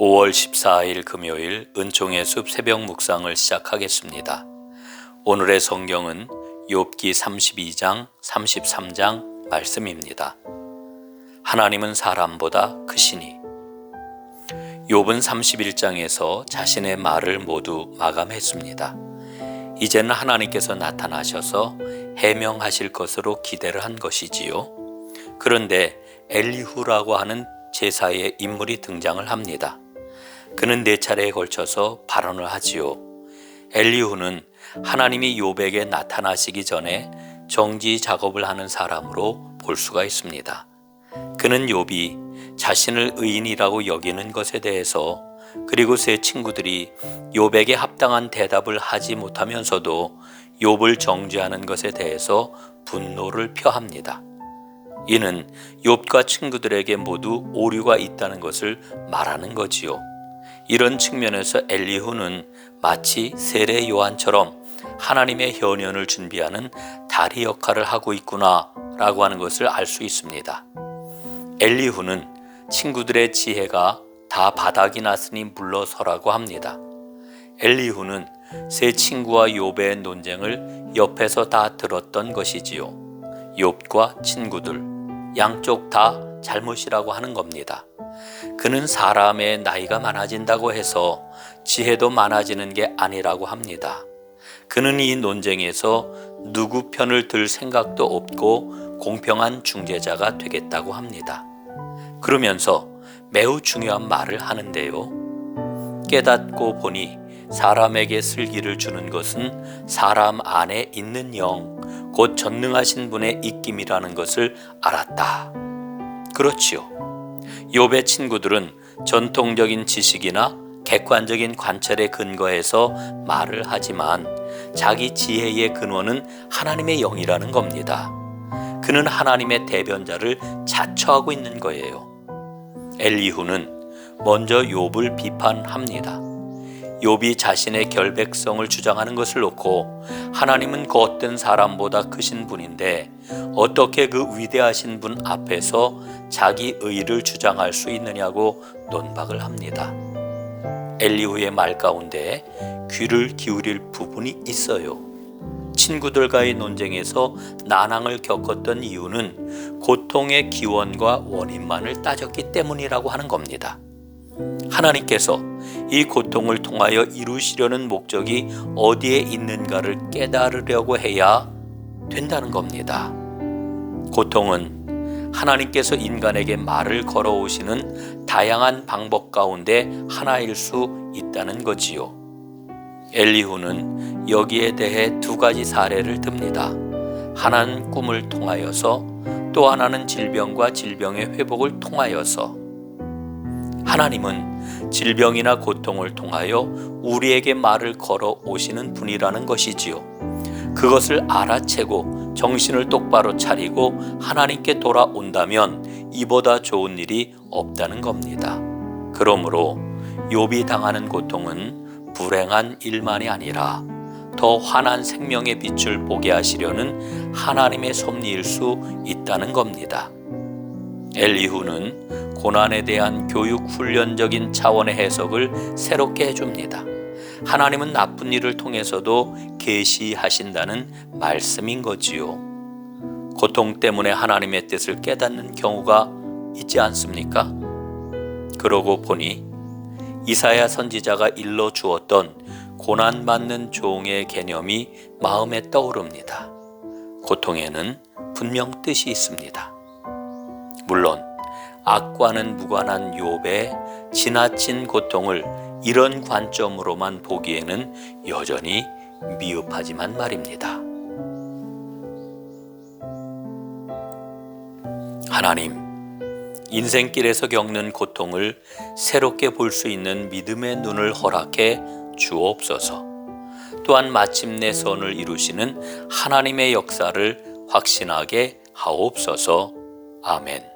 5월 14일 금요일 은총의 숲 새벽 묵상을 시작하겠습니다. 오늘의 성경은 욥기 32장 33장 말씀입니다. 하나님은 사람보다 크시니. 욥은 31장에서 자신의 말을 모두 마감했습니다. 이제는 하나님께서 나타나셔서 해명하실 것으로 기대를 한 것이지요. 그런데 엘리후라고 하는 제사의 인물이 등장을 합니다. 그는 4차례에 걸쳐서 발언을 하지요. 엘리후는 하나님이 욥에게 나타나시기 전에 정지 작업을 하는 사람으로 볼 수가 있습니다. 그는 욥이 자신을 의인이라고 여기는 것에 대해서, 그리고 세 친구들이 욥에게 합당한 대답을 하지 못하면서도 욥을 정죄하는 것에 대해서 분노를 표합니다. 이는 욥과 친구들에게 모두 오류가 있다는 것을 말하는 거지요. 이런 측면에서 엘리후는 마치 세례 요한처럼 하나님의 현현을 준비하는 다리 역할을 하고 있구나 라고 하는 것을 알 수 있습니다. 엘리후는 친구들의 지혜가 다 바닥이 났으니 물러서라고 합니다. 엘리후는 세 친구와 욥의 논쟁을 옆에서 다 들었던 것이지요. 욥과 친구들 양쪽 다 잘못이라고 하는 겁니다. 그는 사람의 나이가 많아진다고 해서 지혜도 많아지는 게 아니라고 합니다. 그는 이 논쟁에서 누구 편을 들 생각도 없고 공평한 중재자가 되겠다고 합니다. 그러면서 매우 중요한 말을 하는데요. 깨닫고 보니 사람에게 슬기를 주는 것은 사람 안에 있는 영, 곧 전능하신 분의 입김이라는 것을 알았다. 그렇지요. 욥의 친구들은 전통적인 지식이나 객관적인 관찰에 근거해서 말을 하지만 자기 지혜의 근원은 하나님의 영이라는 겁니다. 그는 하나님의 대변자를 자처하고 있는 거예요. 엘리후는 먼저 욥을 비판합니다. 욥이 자신의 결백성을 주장하는 것을 놓고 하나님은 그 어떤 사람보다 크신 분인데 어떻게 그 위대하신 분 앞에서 자기 의를 주장할 수 있느냐고 논박을 합니다. 엘리후의 말 가운데 귀를 기울일 부분이 있어요. 친구들과의 논쟁에서 난항을 겪었던 이유는 고통의 기원과 원인만을 따졌기 때문이라고 하는 겁니다. 하나님께서 이 고통을 통하여 이루시려는 목적이 어디에 있는가를 깨달으려고 해야 된다는 겁니다. 고통은 하나님께서 인간에게 말을 걸어오시는 다양한 방법 가운데 하나일 수 있다는 거지요. 엘리후는 여기에 대해 2가지 사례를 듭니다. 하나는 꿈을 통하여서, 또 하나는 질병과 질병의 회복을 통하여서. 하나님은 질병이나 고통을 통하여 우리에게 말을 걸어 오시는 분이라는 것이지요. 그것을 알아채고 정신을 똑바로 차리고 하나님께 돌아온다면 이보다 좋은 일이 없다는 겁니다. 그러므로 욥이 당하는 고통은 불행한 일만이 아니라 더 환한 생명의 빛을 보게 하시려는 하나님의 섭리일 수 있다는 겁니다. 엘리후는 고난에 대한 교육 훈련적인 차원의 해석을 새롭게 해줍니다. 하나님은 나쁜 일을 통해서도 계시하신다는 말씀인 거지요. 고통 때문에 하나님의 뜻을 깨닫는 경우가 있지 않습니까? 그러고 보니 이사야 선지자가 일러 주었던 고난받는 종의 개념이 마음에 떠오릅니다. 고통에는 분명 뜻이 있습니다. 물론 악과는 무관한 욥의 지나친 고통을 이런 관점으로만 보기에는 여전히 미흡하지만 말입니다. 하나님, 인생길에서 겪는 고통을 새롭게 볼 수 있는 믿음의 눈을 허락해 주옵소서. 또한 마침내 선을 이루시는 하나님의 역사를 확신하게 하옵소서. 아멘.